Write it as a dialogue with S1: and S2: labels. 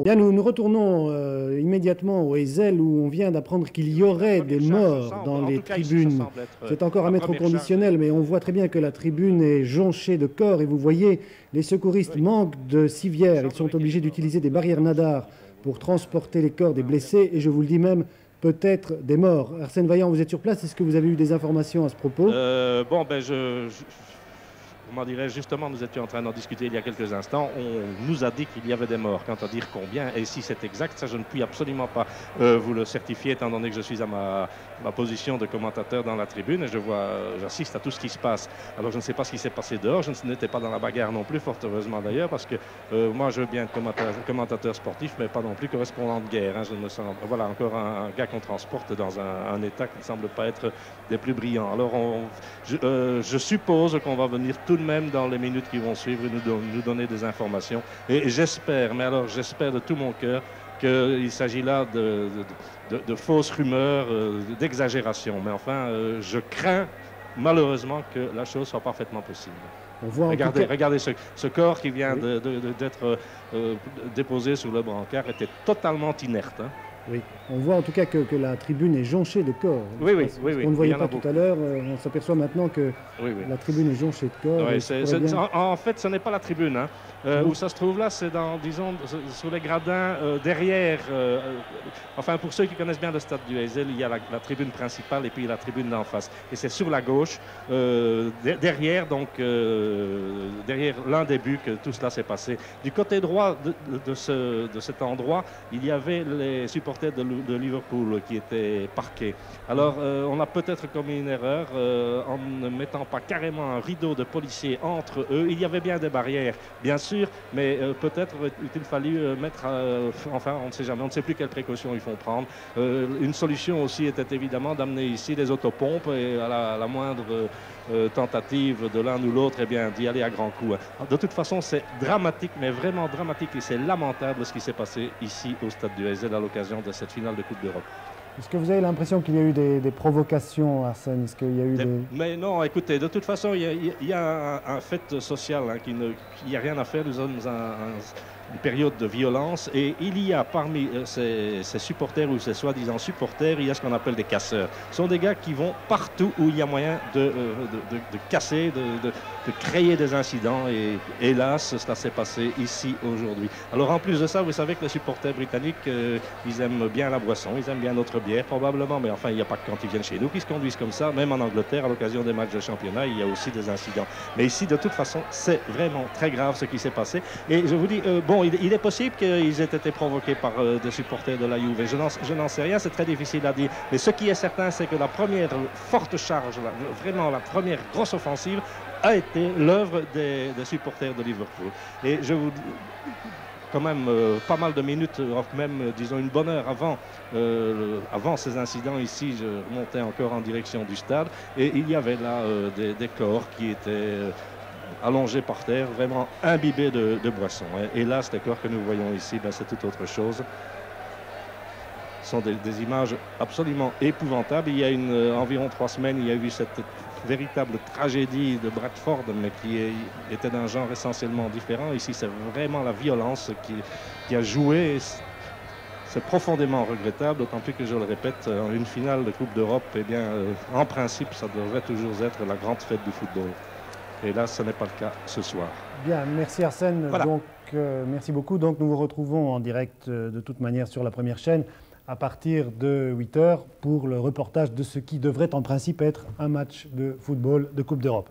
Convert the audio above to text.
S1: Bien, nous retournons immédiatement au Heysel où on vient d'apprendre qu'il y aurait des morts dans les tribunes. C'est encore à mettre au conditionnel, mais on voit très bien que la tribune est jonchée de corps et vous voyez, les secouristes manquent de civières. Ils sont obligés d'utiliser des barrières nadars pour transporter les corps des blessés et je vous le dis même, peut-être des morts. Arsène Vaillant, vous êtes sur place, est-ce que vous avez eu des informations à ce propos?
S2: Comment dirais-je, justement, nous étions en train d'en discuter il y a quelques instants. On nous a dit qu'il y avait des morts. Quant à dire combien, et si c'est exact, ça je ne puis absolument pas vous le certifier, étant donné que je suis à ma position de commentateur dans la tribune et j'assiste à tout ce qui se passe. Alors je ne sais pas ce qui s'est passé dehors, je n'étais pas dans la bagarre non plus, fort heureusement d'ailleurs, parce que moi je veux bien être commentateur sportif, mais pas non plus correspondant de guerre. Je me sens, voilà, encore un gars qu'on transporte dans un état qui ne semble pas être des plus brillants. Alors je suppose qu'on va venir tout de même dans les minutes qui vont suivre nous donner des informations. Et j'espère, mais alors j'espère de tout mon cœur qu'il s'agit là de fausses rumeurs, d'exagération. Mais enfin, je crains malheureusement que la chose soit parfaitement possible.
S1: On voit
S2: regardez ce corps qui vient d'être déposé sur le brancard était totalement inerte.
S1: Oui, on voit en tout cas que la tribune est jonchée de corps.
S2: Oui.
S1: On ne voyait pas tout à l'heure, on s'aperçoit maintenant que la tribune est jonchée de corps.
S2: En fait, ce n'est pas la tribune. Où ça se trouve là, c'est disons, sur les gradins derrière. Enfin, pour ceux qui connaissent bien le stade du Heysel, il y a la tribune principale et puis la tribune d'en face. Et c'est sur la gauche, derrière l'un des buts que tout cela s'est passé. Du côté droit de cet endroit, il y avait les supporters de Liverpool qui étaient parqués. Alors, on a peut-être commis une erreur en ne mettant pas carrément un rideau de policiers entre eux. Il y avait bien des barrières, bien sûr, mais peut-être il fallu mettre, enfin, on ne sait jamais, on ne sait plus quelles précautions ils font prendre. Une solution aussi était évidemment d'amener ici des autopompes et à la moindre tentative de l'un ou l'autre, eh bien, d'y aller à grands coups. De toute façon, c'est dramatique, mais vraiment dramatique, et c'est lamentable ce qui s'est passé ici au stade du Heysel à l'occasion de cette finale de Coupe d'Europe.
S1: Est-ce que vous avez l'impression qu'il y a eu des provocations, Arsène? Est-ce qu'il y a eu
S2: Mais non, écoutez, de toute façon, il y a un fait social qui n'y a rien à faire. Nous sommes une période de violence et il y a parmi ces supporters ou ces soi-disant supporters, il y a ce qu'on appelle des casseurs. Ce sont des gars qui vont partout où il y a moyen de casser, de créer des incidents et hélas, cela s'est passé ici aujourd'hui. Alors en plus de ça, vous savez que les supporters britanniques, ils aiment bien la boisson, ils aiment bien notre bière probablement, mais enfin il n'y a pas que quand ils viennent chez nous qu'ils se conduisent comme ça. Même en Angleterre, à l'occasion des matchs de championnat, il y a aussi des incidents. Mais ici, de toute façon, c'est vraiment très grave ce qui s'est passé. Et je vous dis, bon, il est possible qu'ils aient été provoqués par des supporters de la Juve. Je n'en sais rien, c'est très difficile à dire. Mais ce qui est certain, c'est que la première forte charge, vraiment la première grosse offensive, a été l'œuvre des supporters de Liverpool. Et je vous dis, quand même pas mal de minutes, même disons une bonne heure avant ces incidents ici, je remontais encore en direction du stade et il y avait là des corps qui étaient allongés par terre, vraiment imbibés de boissons. Et là, ces corps que nous voyons ici, ben, c'est tout autre chose. Ce sont des images absolument épouvantables. Il y a environ 3 semaines, il y a eu cette véritable tragédie de Bradford, mais qui était d'un genre essentiellement différent. Ici, c'est vraiment la violence qui a joué. C'est profondément regrettable, d'autant plus que, je le répète, une finale de Coupe d'Europe, eh bien, en principe, ça devrait toujours être la grande fête du football. Et là, ce n'est pas le cas ce soir.
S1: Bien, merci Arsène.
S2: Voilà.
S1: Donc, merci beaucoup. Donc, nous vous retrouvons en direct de toute manière sur la première chaîne à partir de 8 h pour le reportage de ce qui devrait en principe être un match de football de Coupe d'Europe.